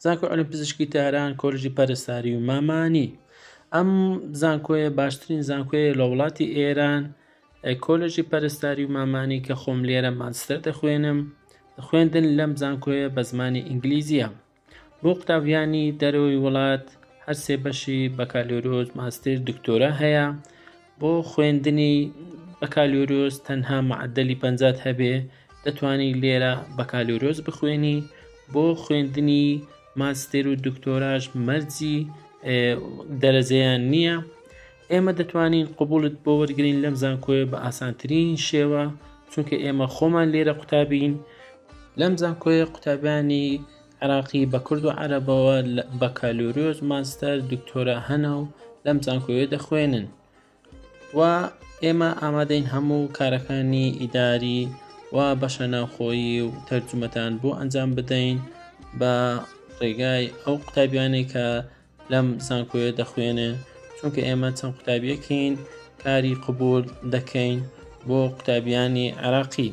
زانکۆی عەلی پزیشکی تاران، کۆلێژی پەرستاری و مامانی. ئەم زانکۆیە باشترین زانکۆیە لە وڵاتی ئێران. کۆلێژی پەرستاری و مامانی کە خۆم لێرە ماستەر دەخوێنم، خوێندن لەم زانکۆیە بە زمانی ئینگلیزیە. بۆ قوتابیانی دەرەوەی وڵات هەر سێ بەشی بەکالۆرۆس، ماستر، دکتۆرا هەیە. بۆ خوێندنی بەکالۆرۆس تەنها معدەلی 50 هەبێ دەتوانی لێرە بەکالۆرۆس بخوێنی. بۆ خوێندنی ماستر و دکتۆراش مەرجی دەرەجەیان نییە. ئێمە دەتوانین قبوڵت بۆ وەرگرین لەم زانکۆیە بە ئاسانترین شێوە، چونکە ئێمە خۆمان لێرە قوتابین. لەم زانکۆیە قوتابیانی عێراقی بە کورد و عەرەبەوە بەکالۆرۆس، ماستەر، دکتۆرا هەنە و لەم زانکۆیە دەخوێنن و ئێمە ئامادەین هەموو کارەکانی ئیداری و بەشە ناوخۆیی و تەرجمەتان بۆ ئەنجام بدەین بە ڕێگای ئەو قوتابیانەی کە لەم زانکۆیە دەخوێنن، چونکە ئێمە چەند قوتابیەکین کاری قبول دەکەین بۆ قوتابیانی عێراقی.